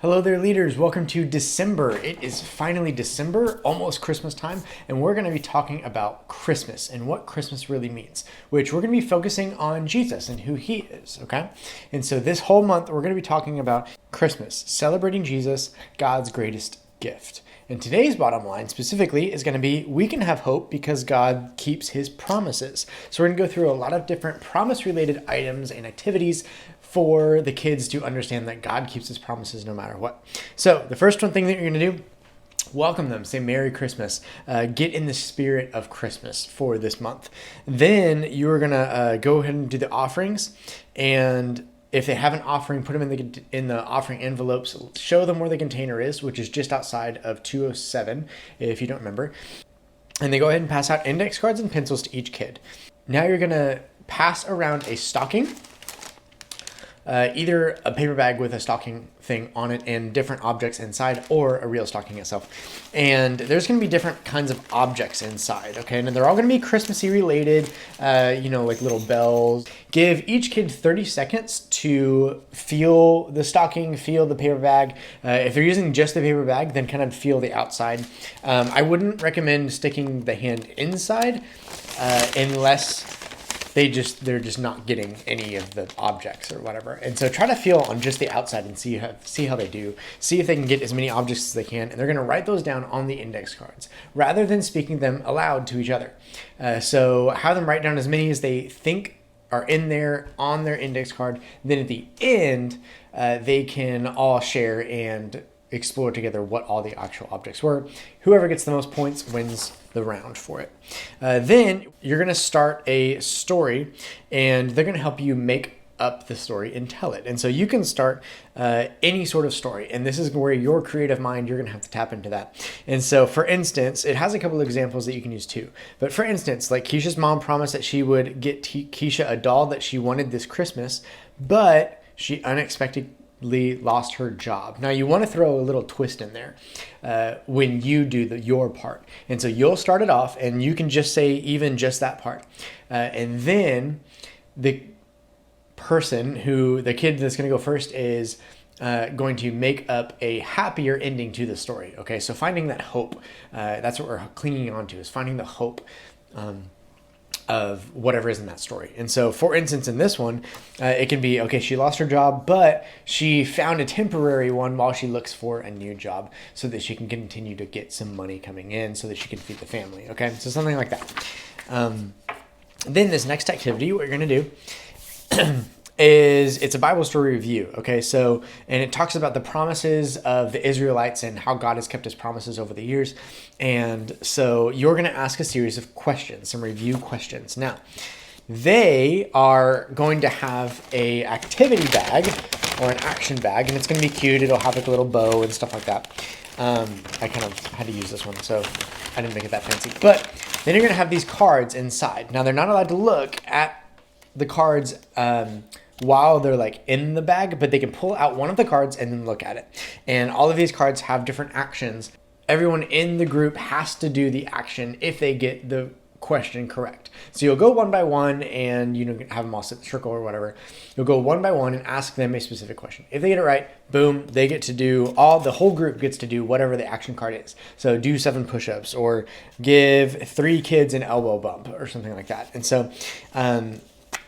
Hello there, leaders. Welcome to December. It is finally December, almost Christmas time, and we're going to be talking about Christmas and what Christmas really means, which we're going to be focusing on Jesus and who he is, okay? And so this whole month, we're going to be talking about Christmas, celebrating Jesus, God's greatest gift. And today's bottom line specifically is going to be we can have hope because God keeps his promises. So we're going to go through a lot of different promise-related items and activities for the kids to understand that God keeps his promises no matter what. So the first one thing that you're going to do, welcome them, say Merry Christmas, get in the spirit of Christmas for this month. Then you're going to go ahead and do the offerings, and if they have an offering, put them in the offering envelopes, show them where the container is, which is just outside of 207, if you don't remember. And they go ahead and pass out index cards and pencils to each kid. Now you're going to pass around a stocking, either a paper bag with a stocking thing on it and different objects inside, or a real stocking itself. And there's going to be different kinds of objects inside, okay? And they're all going to be Christmassy related, like little bells. Give each kid 30 seconds to feel the stocking, feel the paper bag. If they're using just the paper bag, then kind of feel the outside. I wouldn't recommend sticking the hand inside unless they're just not getting any of the objects or whatever. And so try to feel on just the outside and see how they do. See if they can get as many objects as they can. And they're going to write those down on the index cards rather than speaking them aloud to each other. So have them write down as many as they think are in there on their index card. Then at the end, they can all share and explore together what all the actual objects were. Whoever gets the most points wins the round for it. Then you're going to start a story, and they're going to help you make up the story and tell it. And so you can start any sort of story, and this is where your creative mind, you're going to have to tap into that. And so for instance, it has a couple of examples that you can use too. But for instance, like Keisha's mom promised that she would get Keisha a doll that she wanted this Christmas, but she unexpectedly lost her job. Now you want to throw a little twist in there when you do your part. And so you'll start it off and you can just say even just that part. And then the kid that's going to go first is going to make up a happier ending to the story. Okay, so finding that hope, that's what we're clinging on to, is finding the hope of whatever is in that story. And so, for instance, in this one, it can be, okay, she lost her job, but she found a temporary one while she looks for a new job so that she can continue to get some money coming in so that she can feed the family, okay? So something like that. Then this next activity, what you're going to do it's a Bible story review, okay? So, and it talks about the promises of the Israelites and how God has kept his promises over the years. And so you're going to ask a series of questions, some review questions. Now, they are going to have a activity bag or an action bag, and it's going to be cute. It'll have like a little bow and stuff like that. I kind of had to use this one, so I didn't make it that fancy. But then you're going to have these cards inside. Now, they're not allowed to look at the cards while they're like in the bag, but they can pull out one of the cards and then look at it. And all of these cards have different actions. Everyone in the group has to do the action if they get the question correct. So you'll go one by one and have them all sit in a circle or whatever. You'll go one by one and ask them a specific question. If they get it right, boom, they get to do the whole group gets to do whatever the action card is. So do 7 push-ups or give 3 kids an elbow bump or something like that. And so,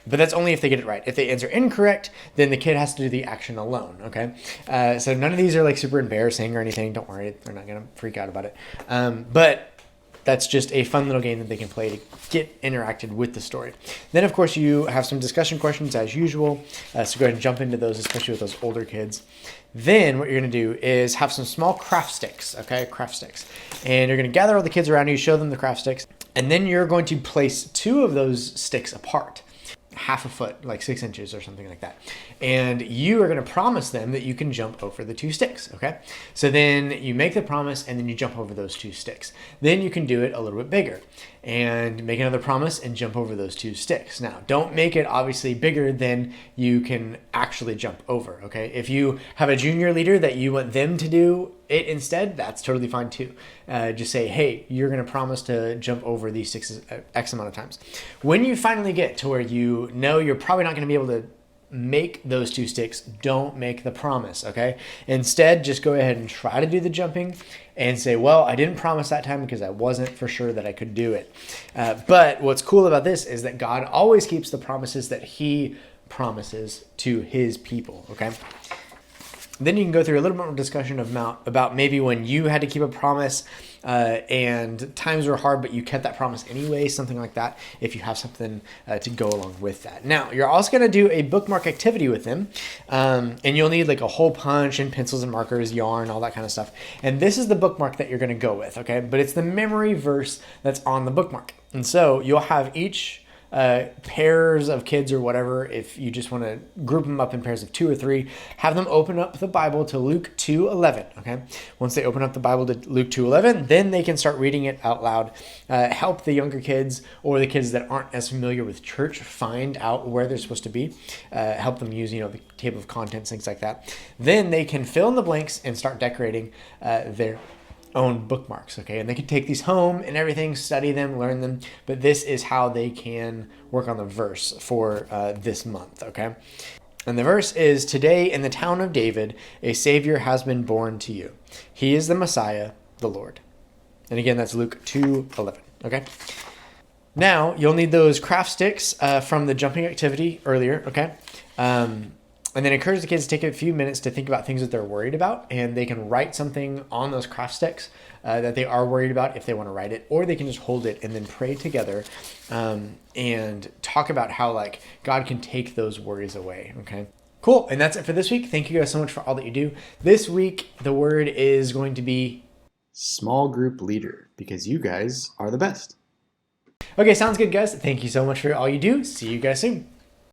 but that's only if they get it right. If they answer incorrect, then the kid has to do the action alone, okay? So none of these are like super embarrassing or anything. Don't worry, they're not going to freak out about it. But that's just a fun little game that they can play to get interacted with the story. Then, of course, you have some discussion questions as usual. So go ahead and jump into those, especially with those older kids. Then what you're going to do is have some small craft sticks, okay? Craft sticks. And you're going to gather all the kids around you, show them the craft sticks, and then you're going to place 2 of those sticks apart. Half a foot, like 6 inches or something like that. And you are going to promise them that you can jump over the 2 sticks, okay? So then you make the promise and then you jump over those 2 sticks. Then you can do it a little bit bigger and make another promise and jump over those 2 sticks. Now, don't make it obviously bigger than you can actually jump over, okay? If you have a junior leader that you want them to do it instead, that's totally fine too. Just say, hey, you're going to promise to jump over these sticks X amount of times. When you finally get to where you know you're probably not going to be able to make those two sticks. Don't make the promise, okay? Instead, just go ahead and try to do the jumping and say, well, I didn't promise that time because I wasn't for sure that I could do it. But what's cool about this is that God always keeps the promises that he promises to his people, okay? Then you can go through a little bit more discussion about maybe when you had to keep a promise and times were hard, but you kept that promise anyway, something like that, if you have something to go along with that. Now, you're also going to do a bookmark activity with them, and you'll need like a hole punch and pencils and markers, yarn, all that kind of stuff. And this is the bookmark that you're going to go with, okay? But it's the memory verse that's on the bookmark. And so you'll have each pairs of kids or whatever, if you just want to group them up in pairs of 2 or 3, have them open up the Bible to Luke 2:11, okay? Once they open up the Bible to Luke 2:11, then they can start reading it out loud. Help the younger kids or the kids that aren't as familiar with church find out where they're supposed to be. Help them use, the table of contents, things like that. Then they can fill in the blanks and start decorating their own bookmarks, okay? And they can take these home and everything, study them, learn them, but this is how they can work on the verse for this month, okay? And the verse is, today in the town of David, a Savior has been born to you. He is the Messiah, the Lord. And again, that's Luke 2:11, okay? Now, you'll need those craft sticks from the jumping activity earlier, okay? And then encourage the kids to take a few minutes to think about things that they're worried about, and they can write something on those craft sticks that they are worried about if they want to write it, or they can just hold it and then pray together and talk about how God can take those worries away, okay? Cool, and that's it for this week. Thank you guys so much for all that you do. This week, the word is going to be small group leader, because you guys are the best. Okay, sounds good, guys. Thank you so much for all you do. See you guys soon.